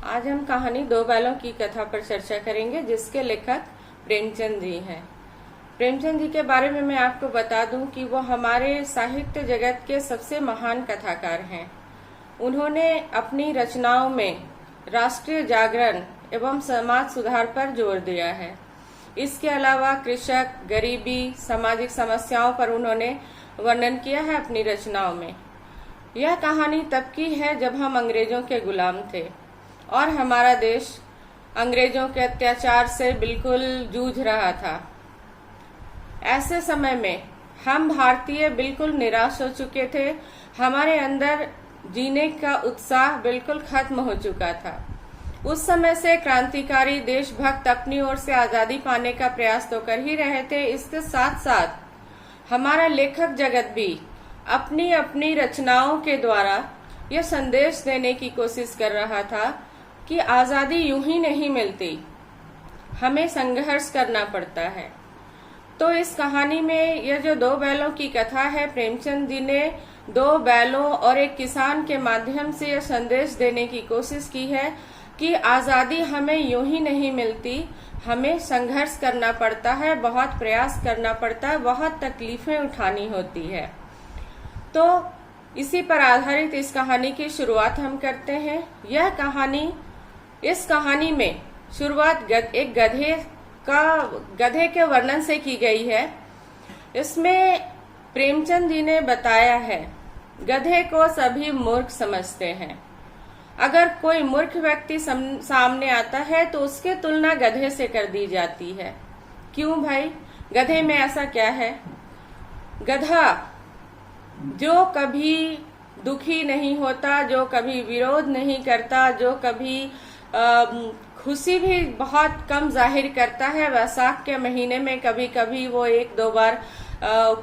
आज हम कहानी दो बैलों की कथा पर चर्चा करेंगे, जिसके लेखक प्रेमचंद जी हैं। प्रेमचंद जी के बारे में मैं आपको बता दूं कि वो हमारे साहित्य जगत के सबसे महान कथाकार हैं। उन्होंने अपनी रचनाओं में राष्ट्रीय जागरण एवं समाज सुधार पर जोर दिया है। इसके अलावा कृषक, गरीबी, सामाजिक समस्याओं पर उन्होंने वर्णन किया है अपनी रचनाओं में। यह कहानी तब की है जब हम अंग्रेजों के गुलाम थे और हमारा देश अंग्रेजों के अत्याचार से बिल्कुल जूझ रहा था। ऐसे समय में हम भारतीय बिल्कुल निराश हो चुके थे। हमारे अंदर जीने का उत्साह बिल्कुल खत्म हो चुका था। उस समय से क्रांतिकारी देशभक्त अपनी ओर से आजादी पाने का प्रयास तो कर ही रहे थे। इसके साथ साथ हमारा लेखक जगत भी अपनी अपनी रचनाओं के द्वारा यह संदेश देने की कोशिश कर रहा था कि आजादी यूं ही नहीं मिलती, हमें संघर्ष करना पड़ता है। तो इस कहानी में यह जो दो बैलों की कथा है, प्रेमचंद जी ने दो बैलों और एक किसान के माध्यम से यह संदेश देने की कोशिश की है कि आजादी हमें यूं ही नहीं मिलती, हमें संघर्ष करना पड़ता है, बहुत प्रयास करना पड़ता है, बहुत तकलीफें उठानी होती है। तो इसी पर आधारित इस कहानी की शुरुआत हम करते हैं। इस कहानी में शुरुआत एक गधे के वर्णन से की गई है। इसमें प्रेमचंद जी ने बताया है, गधे को सभी मूर्ख समझते हैं। अगर कोई मूर्ख व्यक्ति सामने आता है तो उसकी तुलना गधे से कर दी जाती है। क्यों भाई, गधे में ऐसा क्या है? गधा जो कभी दुखी नहीं होता, जो कभी विरोध नहीं करता, जो कभी खुशी भी बहुत कम जाहिर करता है। वैसाख के महीने में कभी कभी वो एक दो बार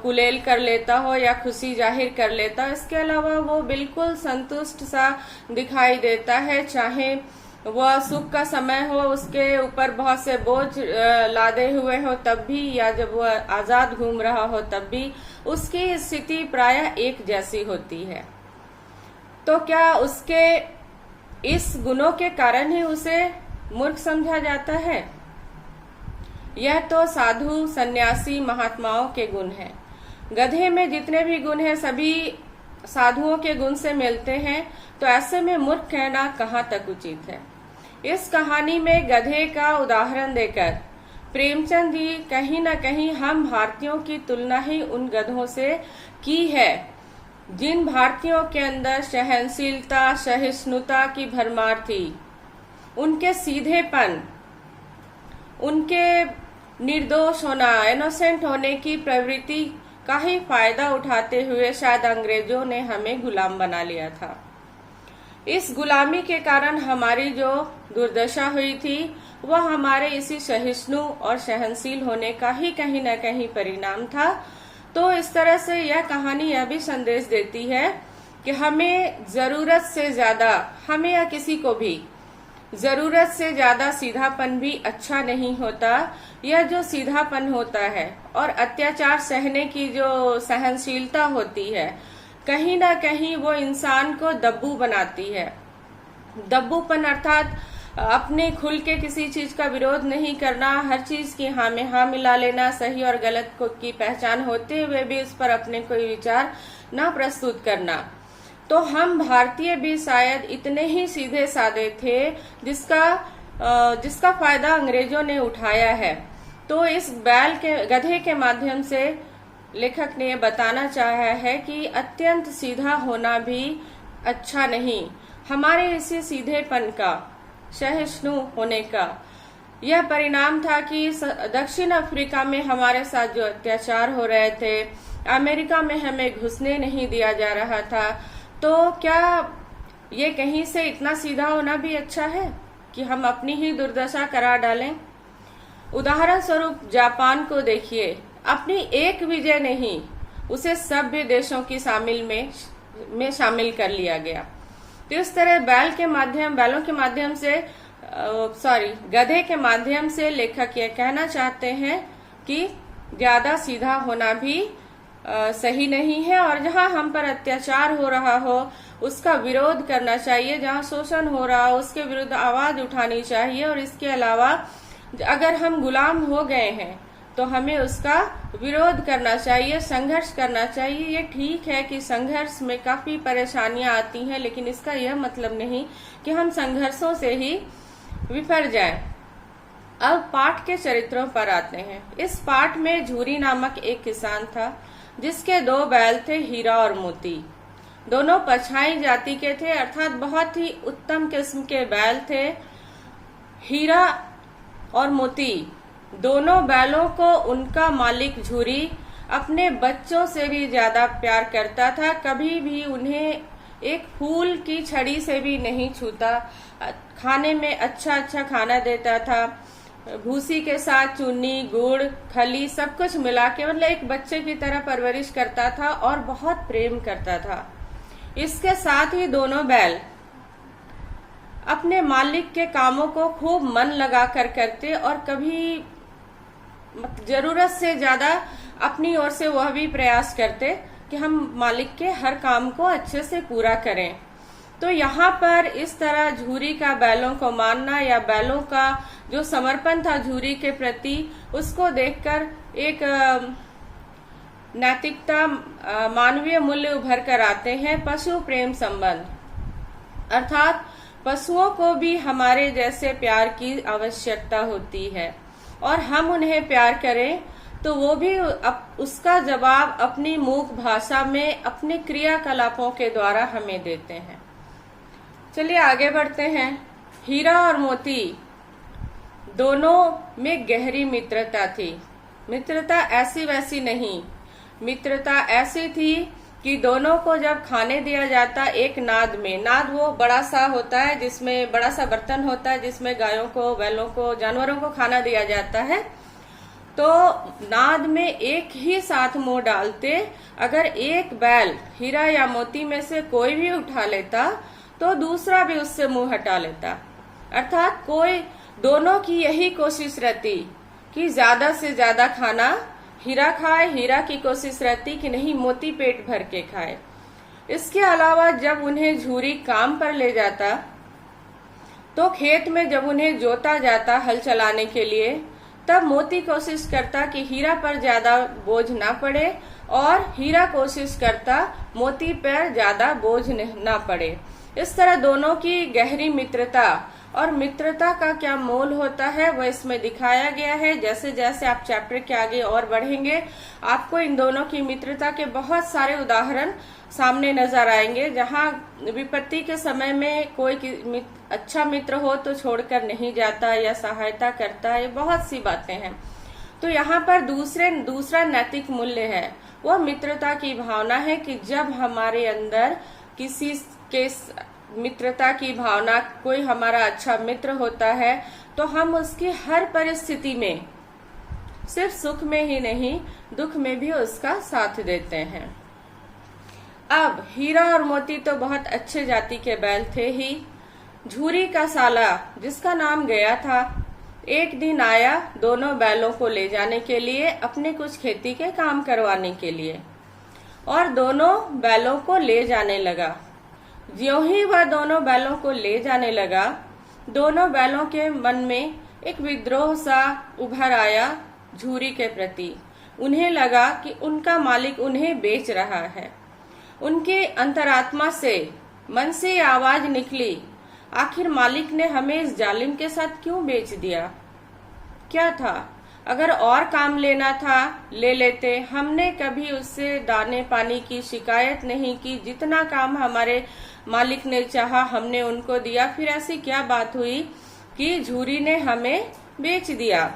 कुलेल कर लेता हो या खुशी जाहिर कर लेता हो। इसके अलावा वो बिल्कुल संतुष्ट सा दिखाई देता है। चाहे वह सुख का समय हो, उसके ऊपर बहुत से बोझ लादे हुए हो तब भी, या जब वह आजाद घूम रहा हो तब भी, उसकी स्थिति प्रायः एक जैसी होती है। तो क्या उसके इस गुणों के कारण ही उसे मूर्ख समझा जाता है? यह तो साधु, सन्यासी, महात्माओं के गुण हैं। गधे में जितने भी गुण हैं सभी साधुओं के गुण से मिलते हैं। तो ऐसे में मूर्ख कहना कहाँ तक उचित है? इस कहानी में गधे का उदाहरण देकर प्रेमचंद जी कहीं न कहीं हम भारतीयों की तुलना ही उन गधों से की है, जिन भारतीयों के अंदर सहनशीलता, सहिष्णुता की भरमार थी। उनके सीधेपन, उनके निर्दोष होना, इनोसेंट होने की प्रवृत्ति का ही फायदा उठाते हुए शायद अंग्रेजों ने हमें गुलाम बना लिया था। इस गुलामी के कारण हमारी जो दुर्दशा हुई थी वह हमारे इसी सहिष्णु और सहनशील होने का ही कहीं न कहीं परिणाम था। तो इस तरह से यह कहानी यह भी संदेश देती है कि हमें जरूरत से ज्यादा, हमें या किसी को भी जरूरत से ज्यादा सीधापन भी अच्छा नहीं होता। यह जो सीधापन होता है और अत्याचार सहने की जो सहनशीलता होती है, कहीं ना कहीं वो इंसान को दब्बू बनाती है। दब्बूपन अर्थात अपने खुल के किसी चीज का विरोध नहीं करना, हर चीज की हाँ में हाँ मिला लेना, सही और गलत की पहचान होते हुए भी उस पर अपने कोई विचार ना प्रस्तुत करना। तो हम भारतीय भी शायद इतने ही सीधे साधे थे जिसका फायदा अंग्रेजों ने उठाया है। तो इस गधे के माध्यम से लेखक ने बताना चाहा है कि अत्यंत सीधा होना भी अच्छा नहीं। हमारे इसी सीधेपन का, सहिष्णु होने का यह परिणाम था कि दक्षिण अफ्रीका में हमारे साथ जो अत्याचार हो रहे थे, अमेरिका में हमें घुसने नहीं दिया जा रहा था। तो क्या ये कहीं से इतना सीधा होना भी अच्छा है कि हम अपनी ही दुर्दशा करा डालें? उदाहरण स्वरूप जापान को देखिए, अपनी एक विजय नहीं, उसे सभ्य देशों की शामिल कर लिया गया। तो इस तरह गधे के माध्यम से लेखक यह कहना चाहते हैं कि ज्यादा सीधा होना भी सही नहीं है, और जहां हम पर अत्याचार हो रहा हो उसका विरोध करना चाहिए, जहाँ शोषण हो रहा हो उसके विरुद्ध आवाज उठानी चाहिए। और इसके अलावा अगर हम गुलाम हो गए हैं तो हमें उसका विरोध करना चाहिए, संघर्ष करना चाहिए। ये ठीक है कि संघर्ष में काफी परेशानियां आती हैं, लेकिन इसका यह मतलब नहीं कि हम संघर्षों से ही विफल जाएं। अब पाठ के चरित्रों पर आते हैं। इस पाठ में झूरी नामक एक किसान था जिसके 2 बैल थे, हीरा और मोती। दोनों पछाई जाति के थे, अर्थात बहुत ही उत्तम किस्म के बैल थे। हीरा और मोती दोनों बैलों को उनका मालिक झूरी अपने बच्चों से भी ज्यादा प्यार करता था। कभी भी उन्हें एक फूल की छड़ी से भी नहीं छूता। खाने में अच्छा अच्छा खाना देता था, भूसी के साथ चुन्नी, गुड़, खली सब कुछ मिला के मतलब एक बच्चे की तरह परवरिश करता था और बहुत प्रेम करता था। इसके साथ ही दोनों बैल अपने मालिक के कामों को खूब मन लगा कर करते और कभी जरूरत से ज्यादा अपनी ओर से वह भी प्रयास करते कि हम मालिक के हर काम को अच्छे से पूरा करें। तो यहाँ पर इस तरह झूरी का बैलों को मानना या बैलों का जो समर्पण था झूरी के प्रति, उसको देखकर एक नैतिकता, मानवीय मूल्य उभर कर आते हैं। पशु प्रेम संबंध, अर्थात पशुओं को भी हमारे जैसे प्यार की आवश्यकता होती है और हम उन्हें प्यार करें तो वो भी उसका जवाब अपनी मूक भाषा में अपने क्रियाकलापों के द्वारा हमें देते हैं। चलिए आगे बढ़ते हैं। हीरा और मोती दोनों में गहरी मित्रता थी। मित्रता ऐसी वैसी नहीं, मित्रता ऐसी थी कि दोनों को जब खाने दिया जाता एक नाद में, नाद वो बड़ा सा होता है जिसमें बड़ा सा बर्तन होता है जिसमें गायों को, बैलों को, जानवरों को खाना दिया जाता है, तो नाद में एक ही साथ मुंह डालते। अगर एक बैल हीरा या मोती में से कोई भी उठा लेता तो दूसरा भी उससे मुंह हटा लेता। अर्थात दोनों की यही कोशिश रहती कि ज्यादा से ज्यादा खाना हीरा खाए, हीरा की कोशिश रहती कि नहीं मोती पेट भर के खाए। इसके अलावा जब उन्हें झूरी काम पर ले जाता तो खेत में जब उन्हें जोता जाता हल चलाने के लिए, तब मोती कोशिश करता कि हीरा पर ज्यादा बोझ ना पड़े और हीरा कोशिश करता मोती पर ज्यादा बोझ ना पड़े। इस तरह दोनों की गहरी मित्रता, और मित्रता का क्या मोल होता है वह इसमें दिखाया गया है। जैसे जैसे आप चैप्टर के आगे और बढ़ेंगे आपको इन दोनों की मित्रता के बहुत सारे उदाहरण सामने नजर आएंगे, जहाँ विपत्ति के समय में कोई अच्छा मित्र हो तो छोड़कर नहीं जाता या सहायता करता है, ये बहुत सी बातें हैं। तो यहाँ पर दूसरा नैतिक मूल्य है, वह मित्रता की भावना है कि जब हमारे अंदर किसी के मित्रता की भावना, कोई हमारा अच्छा मित्र होता है तो हम उसकी हर परिस्थिति में सिर्फ सुख में ही नहीं दुख में भी उसका साथ देते हैं। अब हीरा और मोती तो बहुत अच्छे जाति के बैल थे ही। झूरी का साला जिसका नाम गया था, एक दिन आया दोनों बैलों को ले जाने के लिए, अपने कुछ खेती के काम करवाने के लिए, और दोनों बैलों को ले जाने लगा। ज्यों ही वह दोनों बैलों को ले जाने लगा, दोनों बैलों के मन में एक विद्रोह सा उभर आया झूरी के प्रति। उन्हें लगा कि उनका मालिक उन्हें बेच रहा है। उनके अंतरात्मा से, मन से आवाज निकली, आखिर मालिक ने हमें इस जालिम के साथ क्यों बेच दिया? क्या था, अगर और काम लेना था ले लेते। हमने कभी उससे दाने पानी की शिकायत नहीं की, जितना काम हमारे मालिक ने चाहा हमने उनको दिया। फिर ऐसी क्या बात हुई कि झूरी ने हमें बेच दिया?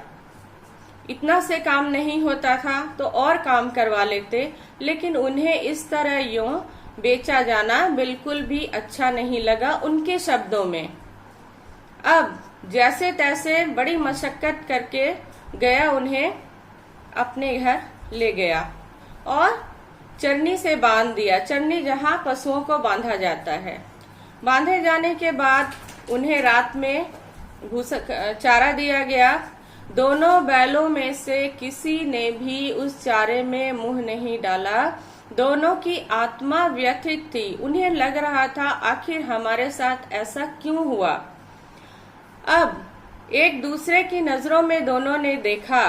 इतना से काम नहीं होता था तो और काम करवा लेते, लेकिन उन्हें इस तरह यूं बेचा जाना बिल्कुल भी अच्छा नहीं लगा उनके शब्दों में। अब जैसे तैसे बड़ी मशक्कत करके गया, उन्हें अपने घर ले गया और चरनी से बांध दिया। चरनी जहाँ पशुओं को बांधा जाता है। बांधे जाने के बाद उन्हें रात में चारा दिया गया। दोनों बैलों में से किसी ने भी उस चारे में मुंह नहीं डाला दोनों की आत्मा व्यथित थी। उन्हें लग रहा था आखिर हमारे साथ ऐसा क्यों हुआ। अब एक दूसरे की नजरों में दोनों ने देखा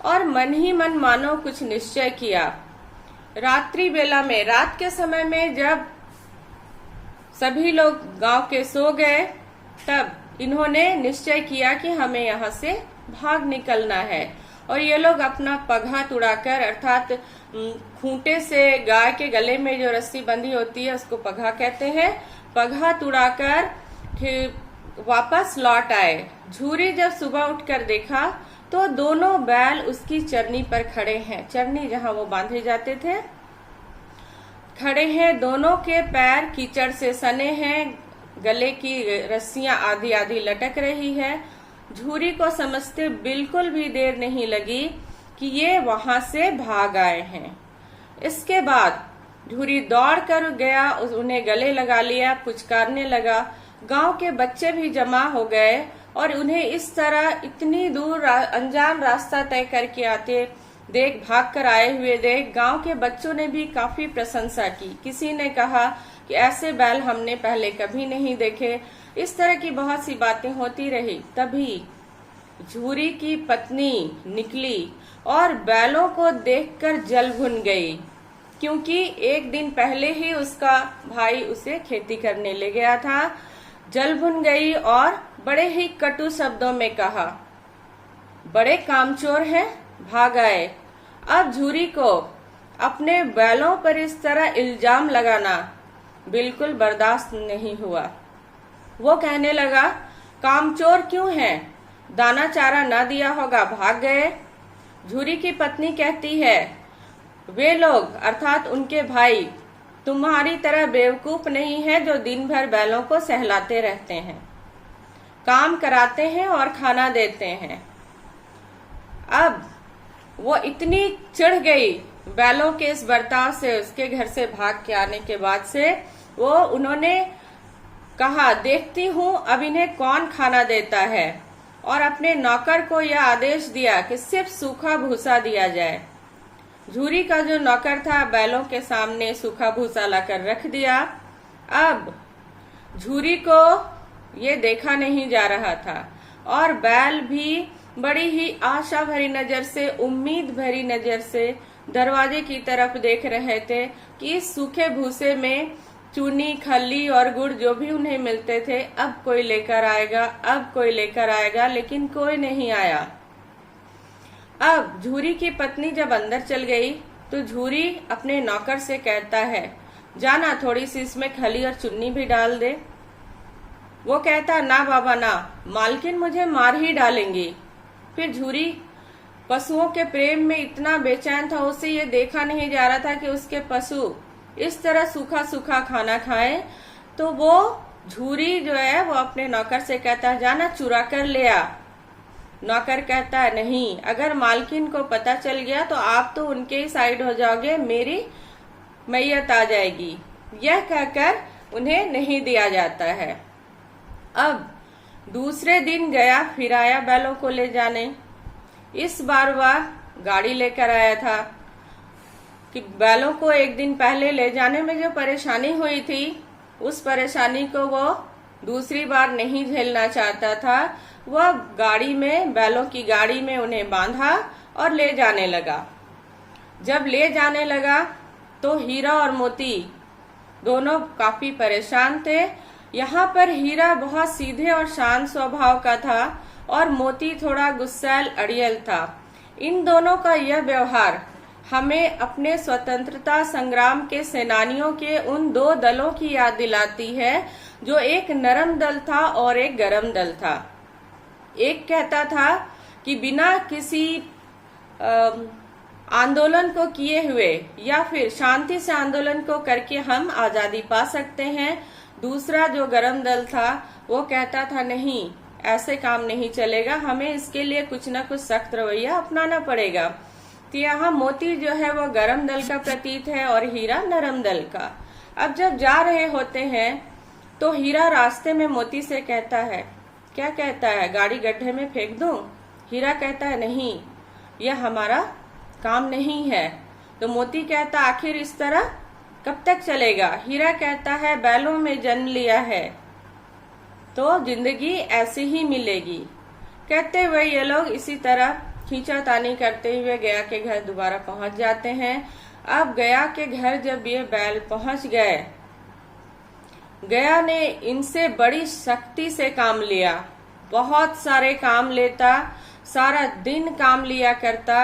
और मन ही मन मानो कुछ निश्चय किया। रात्रि बेला में, रात के समय में जब सभी लोग गांव के सो गए, तब इन्होंने निश्चय किया कि हमें यहाँ से भाग निकलना है। और ये लोग अपना पगहा तुड़ाकर, अर्थात खूंटे से गाय के गले में जो रस्सी बंधी होती है उसको पगहा कहते हैं, पगहा तुड़ाकर वापस लौट आए। झूरी जब सुबह उठकर देखा तो दोनों बैल उसकी चरनी पर खड़े हैं, चरनी जहां वो बांधे जाते थे, खड़े हैं। दोनों के पैर कीचड़ से सने हैं, गले की रस्सियां आधी आधी लटक रही है। झूरी को समझते बिल्कुल भी देर नहीं लगी कि ये वहां से भाग आए हैं। इसके बाद झूरी दौड़ कर गया, उन्हें गले लगा लिया, पुचकारने लगा। गांव के बच्चे भी जमा हो गए और उन्हें इस तरह इतनी दूर अनजान रास्ता तय करके आते देख, भाग कर आए हुए देख, गांव के बच्चों ने भी काफी प्रशंसा की। किसी ने कहा कि ऐसे बैल हमने पहले कभी नहीं देखे। इस तरह की बहुत सी बातें होती रही। तभी झूरी की पत्नी निकली और बैलों को देखकर जल भुन गई, क्योंकि एक दिन पहले ही उसका भाई उसे खेती करने ले गया था। जल भुन गई और बड़े ही कटु शब्दों में कहा, बड़े कामचोर हैं, भाग आए। अब झूरी को अपने बैलों पर इस तरह इल्जाम लगाना बिल्कुल बर्दाश्त नहीं हुआ। वो कहने लगा, कामचोर क्यों हैं? दाना चारा ना दिया होगा, भाग गए। झूरी की पत्नी कहती है, वे लोग अर्थात उनके भाई तुम्हारी तरह बेवकूफ नहीं है जो दिन भर बैलों को सहलाते रहते हैं, काम कराते हैं और खाना देते हैं। अब वो इतनी चिढ़ गई बैलों के इस बर्ताव से, उसके घर से भाग के आने के बाद से, वो उन्होंने कहा, देखती हूँ अब इन्हें कौन खाना देता है, और अपने नौकर को यह आदेश दिया कि सिर्फ सूखा भूसा दिया जाए। झूरी का जो नौकर था बैलों के सामने सूखा भूसा लाकर रख दिया। अब झूरी को ये देखा नहीं जा रहा था और बैल भी बड़ी ही आशा भरी नजर से, उम्मीद भरी नजर से दरवाजे की तरफ देख रहे थे कि इस सूखे भूसे में चूनी, खल्ली और गुड़ जो भी उन्हें मिलते थे, अब कोई लेकर आएगा, अब कोई लेकर आएगा, लेकिन कोई नहीं आया। अब झूरी की पत्नी जब अंदर चल गई तो झूरी अपने नौकर से कहता है, जाना थोड़ी सी इसमें खली और चुन्नी भी डाल दे। वो कहता, ना बाबा ना, मालकिन मुझे मार ही डालेंगी। फिर झूरी पशुओं के प्रेम में इतना बेचैन था, उसे ये देखा नहीं जा रहा था कि उसके पशु इस तरह सूखा सूखा खाना खाएं। तो वो झूरी जो है वो अपने नौकर से कहता है, जाना चुरा कर ले आ। नौकर कहता है, नहीं, अगर मालकिन को पता चल गया तो आप तो उनके ही साइड हो जाओगे, मेरी मैयत आ जाएगी। यह कहकर उन्हें नहीं दिया जाता है। अब दूसरे दिन गया, फिर आया बैलों को ले जाने। इस बार वह गाड़ी लेकर आया था कि बैलों को एक दिन पहले ले जाने में जो परेशानी हुई थी, उस परेशानी को वो दूसरी बार नहीं झेलना चाहता था। वह गाड़ी में, बैलों की गाड़ी में उन्हें बांधा और ले जाने लगा। जब ले जाने लगा तो हीरा और मोती दोनों काफी परेशान थे। यहाँ पर हीरा बहुत सीधे और शांत स्वभाव का था और मोती थोड़ा गुस्सैल अड़ियल था। इन दोनों का यह व्यवहार हमें अपने स्वतंत्रता संग्राम के सेनानियों के उन दो दलों की याद दिलाती है, जो एक नरम दल था और एक गरम दल था। एक कहता था कि बिना किसी आंदोलन को किए हुए या फिर शांति से आंदोलन को करके हम आजादी पा सकते हैं। दूसरा जो गरम दल था वो कहता था, नहीं, ऐसे काम नहीं चलेगा, हमें इसके लिए कुछ न कुछ सख्त रवैया अपनाना पड़ेगा। तो यहाँ मोती जो है वो गरम दल का प्रतीत है और हीरा नरम दल का। अब जब जा रहे होते हैं तो हीरा रास्ते में मोती से कहता है, क्या कहता है, गाड़ी गड्ढे में फेंक दूं? हीरा कहता है, नहीं, यह हमारा काम नहीं है। तो मोती कहता आखिर इस तरह कब तक चलेगा। हीरा कहता है बैलों में जन्म लिया है तो जिंदगी ऐसी ही मिलेगी। कहते हुए ये लोग इसी तरह खींचातानी करते हुए गया के घर दोबारा पहुंच जाते हैं। अब गया के घर जब ये बैल पहुंच गए, गया ने इनसे बड़ी सख्ती से काम लिया, बहुत सारे काम लेता, सारा दिन काम लिया करता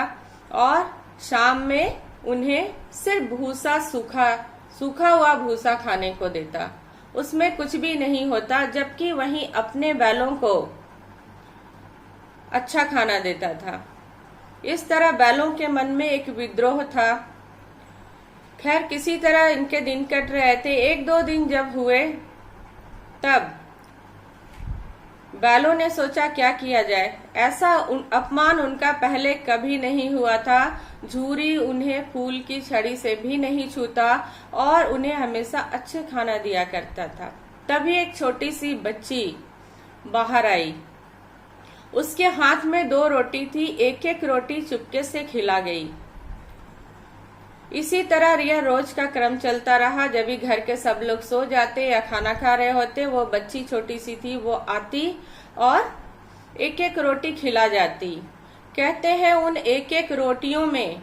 और शाम में उन्हें सिर्फ भूसा सूखा हुआ भूसा खाने को देता, उसमें कुछ भी नहीं होता, जबकि वहीं अपने बैलों को अच्छा खाना देता था। इस तरह बैलों के मन में एक विद्रोह था। खैर किसी तरह इनके दिन कट रहे थे। एक दो दिन जब हुए तब बैलों ने सोचा क्या किया जाए। ऐसा अपमान उनका पहले कभी नहीं हुआ था। झूरी उन्हें फूल की छड़ी से भी नहीं छूता और उन्हें हमेशा अच्छे खाना दिया करता था। तभी एक छोटी सी बच्ची बाहर आई। उसके हाथ में 2 रोटी थी, एक एक रोटी चुपके से खिला गई। इसी तरह यह रोज का क्रम चलता रहा। जब भी घर के सब लोग सो जाते या खाना खा रहे होते, वो बच्ची छोटी सी थी, वो आती और एक एक रोटी खिला जाती। कहते हैं उन एक एक रोटियों में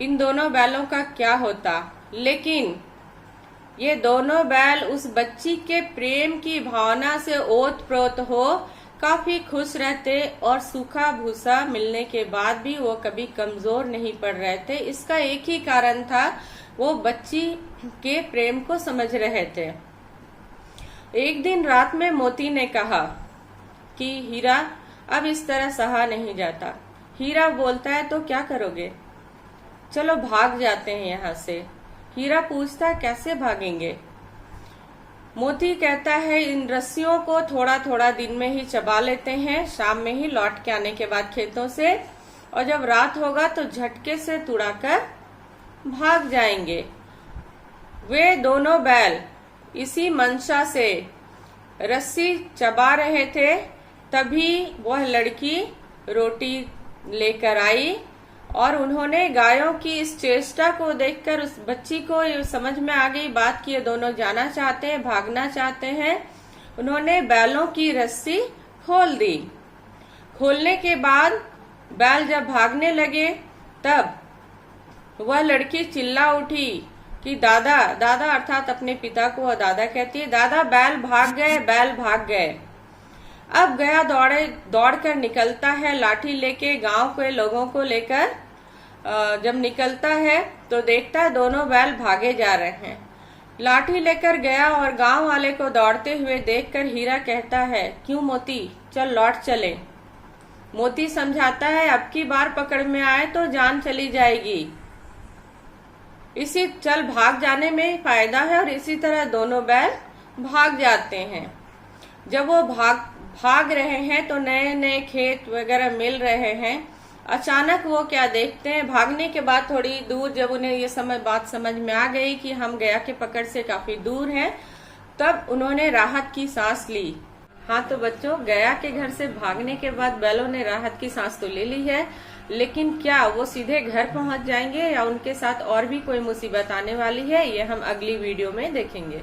इन दोनों बैलों का क्या होता, लेकिन ये दोनों बैल उस बच्ची के प्रेम की भावना से ओत-प्रोत हो काफी खुश रहते और सूखा भूसा मिलने के बाद भी वो कभी कमजोर नहीं पड़ रहे थे। इसका एक ही कारण था, वो बच्ची के प्रेम को समझ रहे थे। एक दिन रात में मोती ने कहा कि हीरा अब इस तरह सहा नहीं जाता। हीरा बोलता है तो क्या करोगे, चलो भाग जाते हैं यहाँ से। हीरा पूछता है कैसे भागेंगे। मोती कहता है इन रस्सियों को थोड़ा थोड़ा दिन में ही चबा लेते हैं, शाम में ही लौट के आने के बाद खेतों से, और जब रात होगा तो झटके से तुड़ाकर भाग जाएंगे। वे दोनों बैल इसी मंशा से रस्सी चबा रहे थे, तभी वह लड़की रोटी लेकर आई और उन्होंने गायों की इस चेष्टा को देखकर उस बच्ची को ये समझ में आ गई बात कि ये दोनों जाना चाहते हैं, भागना चाहते हैं। उन्होंने बैलों की रस्सी खोल दी। खोलने के बाद बैल जब भागने लगे तब वह लड़की चिल्ला उठी कि दादा, दादा अर्थात अपने पिता को वह दादा कहती है, दादा बैल भाग गए, बैल भाग गए। अब गया दौड़कर निकलता है लाठी लेके, गांव के लोगों को लेकर। जब निकलता है तो देखता है दोनों बैल भागे जा रहे हैं। लाठी लेकर गया और गांव वाले को दौड़ते हुए देखकर हीरा कहता है क्यों मोती, चल लौट चले। मोती समझाता है अब की बार पकड़ में आए तो जान चली जाएगी, इसी चल भाग जाने में फायदा है। और इसी तरह दोनों बैल भाग जाते हैं। जब वो भाग रहे हैं तो नए नए खेत वगैरह मिल रहे हैं। अचानक वो क्या देखते हैं, भागने के बाद थोड़ी दूर जब उन्हें ये बात समझ में आ गई कि हम गया के पकड़ से काफी दूर हैं, तब उन्होंने राहत की सांस ली। हाँ तो बच्चों, गया के घर से भागने के बाद बैलों ने राहत की सांस तो ले ली है, लेकिन क्या वो सीधे घर पहुंच जाएंगे या उनके साथ और भी कोई मुसीबत आने वाली है, ये हम अगली वीडियो में देखेंगे।